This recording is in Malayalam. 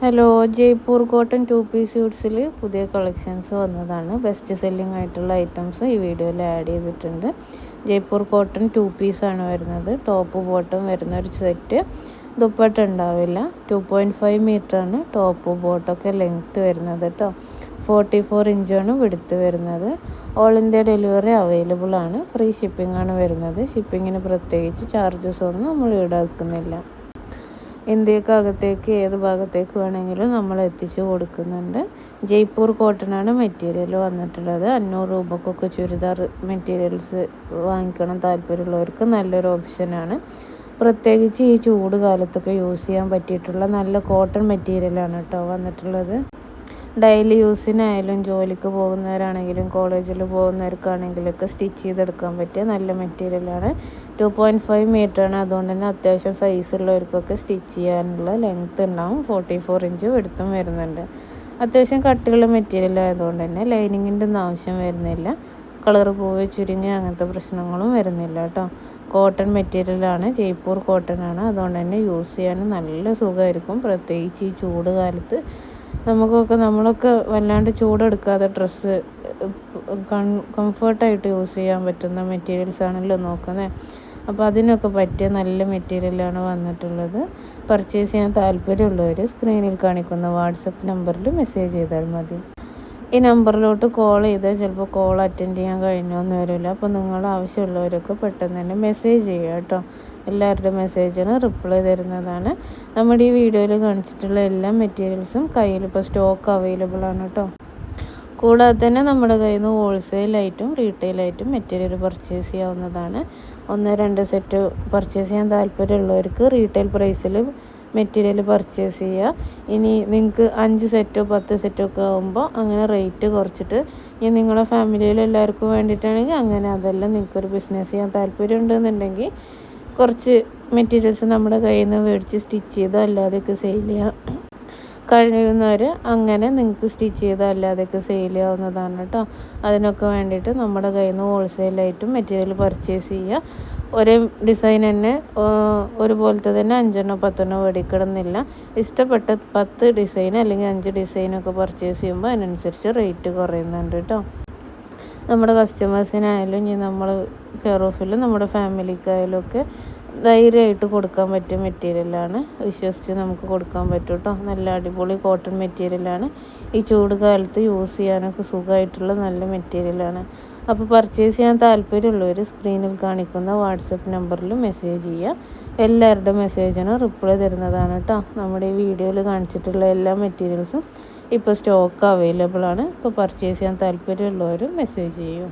ഹലോ, ജയ്പൂർ കോട്ടൺ 2 പീസ് സ്യൂട്ട്സിൽ പുതിയ കളക്ഷൻസ് വന്നതാണ്. ബെസ്റ്റ് സെല്ലിംഗ് ആയിട്ടുള്ള ഐറ്റംസ് ഈ വീഡിയോയിൽ ആഡ് ചെയ്തിട്ടുണ്ട്. ജയ്പൂർ കോട്ടൺ 2 പീസാണ് വരുന്നത്. ടോപ്പ് ബോട്ടം വരുന്ന ഒരു സെറ്റ്. ദുപ്പട്ട ഉണ്ടാവില്ല. 2.5 മീറ്ററാണ് ടോപ്പ് ബോട്ടമൊക്കെ ലെങ്ത്ത് വരുന്നത് കേട്ടോ. 44 ഇഞ്ചാണ് വിടുത്ത് വരുന്നത്. ഓൾ ഇന്ത്യ ഡെലിവറി അവൈലബിൾ ആണ്. ഫ്രീ ഷിപ്പിംഗ് ആണ് വരുന്നത്. ഷിപ്പിങ്ങിന് പ്രത്യേകിച്ച് ചാർജസ് ഒന്നും നമ്മൾ ഈടാക്കുന്നില്ല. ഇന്ത്യക്കകത്തേക്ക് ഏത് ഭാഗത്തേക്ക് വേണമെങ്കിലും നമ്മൾ എത്തിച്ചു കൊടുക്കുന്നുണ്ട്. ജയ്പൂർ കോട്ടനാണ് മെറ്റീരിയൽ വന്നിട്ടുള്ളത്. 500 രൂപക്കൊക്കെ ചുരിദാർ മെറ്റീരിയൽസ് വാങ്ങിക്കണം താല്പര്യമുള്ളവർക്ക് നല്ലൊരു ഓപ്ഷനാണ്. പ്രത്യേകിച്ച് ഈ ചൂട് കാലത്തൊക്കെ യൂസ് ചെയ്യാൻ പറ്റിയിട്ടുള്ള നല്ല കോട്ടൺ മെറ്റീരിയലാണ് കേട്ടോ വന്നിട്ടുള്ളത്. ഡെയിലി യൂസിനായാലും ജോലിക്ക് പോകുന്നവരാണെങ്കിലും കോളേജിൽ പോകുന്നവർക്കാണെങ്കിലൊക്കെ സ്റ്റിച്ച് ചെയ്തെടുക്കാൻ പറ്റിയ നല്ല മെറ്റീരിയലാണ്. 2.5 മീറ്ററാണ്. അതുകൊണ്ട് തന്നെ അത്യാവശ്യം സൈസുള്ളവർക്കൊക്കെ സ്റ്റിച്ച് ചെയ്യാനുള്ള ലെങ്ത്ത് ഉണ്ടാവും. 44 ഇഞ്ച് വെടുത്തും വരുന്നുണ്ട്. അത്യാവശ്യം കട്ടിയുള്ള മെറ്റീരിയൽ ആയതുകൊണ്ട് തന്നെ ലൈനിങ്ങിൻ്റെ ഒന്നും ആവശ്യം വരുന്നില്ല. കളർ പോവുക ചുരുങ്ങി അങ്ങനത്തെ പ്രശ്നങ്ങളും വരുന്നില്ല കേട്ടോ. കോട്ടൺ മെറ്റീരിയലാണ്. ജയ്പൂർ കോട്ടൺ ആണ്. അതുകൊണ്ട് തന്നെ യൂസ് ചെയ്യാൻ നല്ല സുഖമായിരിക്കും. പ്രത്യേകിച്ച് ഈ ചൂട് കാലത്ത് നമ്മളൊക്കെ വല്ലാണ്ട് ചൂടെടുക്കാതെ ഡ്രസ്സ് കംഫർട്ടായിട്ട് യൂസ് ചെയ്യാൻ പറ്റുന്ന മെറ്റീരിയൽസ് ആണല്ലോ നോക്കുന്നത്. അപ്പോൾ അതിനൊക്കെ പറ്റിയ നല്ല മെറ്റീരിയലാണ് വന്നിട്ടുള്ളത്. പർച്ചേസ് ചെയ്യാൻ താല്പര്യമുള്ളവർ സ്ക്രീനിൽ കാണിക്കുന്ന വാട്സപ്പ് നമ്പറിൽ മെസ്സേജ് ചെയ്താൽ മതി. ഈ നമ്പറിലോട്ട് കോൾ ചെയ്താൽ ചിലപ്പോൾ കോൾ അറ്റൻഡ് ചെയ്യാൻ കഴിഞ്ഞൊന്നും വരില്ല. അപ്പോൾ നിങ്ങൾ ആവശ്യമുള്ളവരൊക്കെ പെട്ടെന്ന് തന്നെ മെസ്സേജ് ചെയ്യുക കേട്ടോ. എല്ലാവരുടെ മെസ്സേജിന് റിപ്ലൈ തരുന്നതാണ്. നമ്മുടെ ഈ വീഡിയോയിൽ കാണിച്ചിട്ടുള്ള എല്ലാ മെറ്റീരിയൽസും കയ്യിൽ ഇപ്പോൾ സ്റ്റോക്ക് അവൈലബിൾ ആണ് കേട്ടോ. കൂടാതെ തന്നെ നമ്മുടെ കയ്യിൽ നിന്ന് ഹോൾസെയിലായിട്ടും റീറ്റെയിലായിട്ടും മെറ്റീരിയൽ പർച്ചേസ് ചെയ്യാവുന്നതാണ്. 1-2 സെറ്റ് പർച്ചേസ് ചെയ്യാൻ താല്പര്യമുള്ളവർക്ക് റീറ്റെയിൽ പ്രൈസിൽ മെറ്റീരിയൽ പർച്ചേസ് ചെയ്യുക. ഇനി നിങ്ങൾക്ക് 5 സെറ്റോ 10 സെറ്റോ ഒക്കെ ആകുമ്പോൾ അങ്ങനെ റേറ്റ് കുറച്ചിട്ട് ഇനി നിങ്ങളുടെ ഫാമിലിയിൽ എല്ലാവർക്കും വേണ്ടിയിട്ടാണെങ്കിൽ അങ്ങനെ അതെല്ലാം നിങ്ങൾക്കൊരു ബിസിനസ് ചെയ്യാൻ താല്പര്യമുണ്ടെന്നുണ്ടെങ്കിൽ കുറച്ച് മെറ്റീരിയൽസ് നമ്മുടെ കയ്യിൽ നിന്ന് മേടിച്ച് സ്റ്റിച്ച് ചെയ്ത് അല്ലാതെയൊക്കെ സെയിൽ ചെയ്യാം. കഴിയുന്നവർ അങ്ങനെ നിങ്ങൾക്ക് സ്റ്റിച്ച് ചെയ്ത് അല്ലാതെയൊക്കെ സെയിൽ ചെയ്യാവുന്നതാണ് കേട്ടോ. അതിനൊക്കെ വേണ്ടിയിട്ട് നമ്മുടെ കയ്യിൽ നിന്ന് ഹോൾസെയിലായിട്ടും മെറ്റീരിയൽ പർച്ചേസ് ചെയ്യുക. ഒരേ ഡിസൈൻ തന്നെ ഒരുപോലത്തെ തന്നെ 5-10 മേടിക്കണമെന്നില്ല. ഇഷ്ടപ്പെട്ട 10 ഡിസൈൻ അല്ലെങ്കിൽ 5 ഡിസൈനൊക്കെ പർച്ചേസ് ചെയ്യുമ്പോൾ അതിനനുസരിച്ച് റേറ്റ് കുറയുന്നുണ്ട് കേട്ടോ. നമ്മുടെ കസ്റ്റമേഴ്സിനായാലും ഇനി നമ്മൾ കെയർ ഓഫിൽ നമ്മുടെ ഫാമിലിക്കായാലും ഒക്കെ ധൈര്യമായിട്ട് കൊടുക്കാൻ പറ്റിയ മെറ്റീരിയലാണ്. വിശ്വസിച്ച് നമുക്ക് കൊടുക്കാൻ പറ്റും കേട്ടോ. നല്ല അടിപൊളി കോട്ടൺ മെറ്റീരിയലാണ്. ഈ ചൂട് കാലത്ത് യൂസ് ചെയ്യാനൊക്കെ സുഖമായിട്ടുള്ള നല്ല മെറ്റീരിയലാണ്. അപ്പോൾ പർച്ചേസ് ചെയ്യാൻ താല്പര്യമുള്ളവർ സ്ക്രീനിൽ കാണിക്കുന്ന വാട്സപ്പ് നമ്പറിൽ മെസ്സേജ് ചെയ്യുക. എല്ലാവരുടെ മെസ്സേജിനും റിപ്ലൈ തരുന്നതാണ് കേട്ടോ. നമ്മുടെ ഈ വീഡിയോയിൽ കാണിച്ചിട്ടുള്ള എല്ലാ മെറ്റീരിയൽസും ഇപ്പോൾ സ്റ്റോക്ക് അവൈലബിൾ ആണ്. ഇപ്പോൾ പർച്ചേസ് ചെയ്യാൻ താല്പര്യമുള്ളവരും മെസ്സേജ് ചെയ്യും.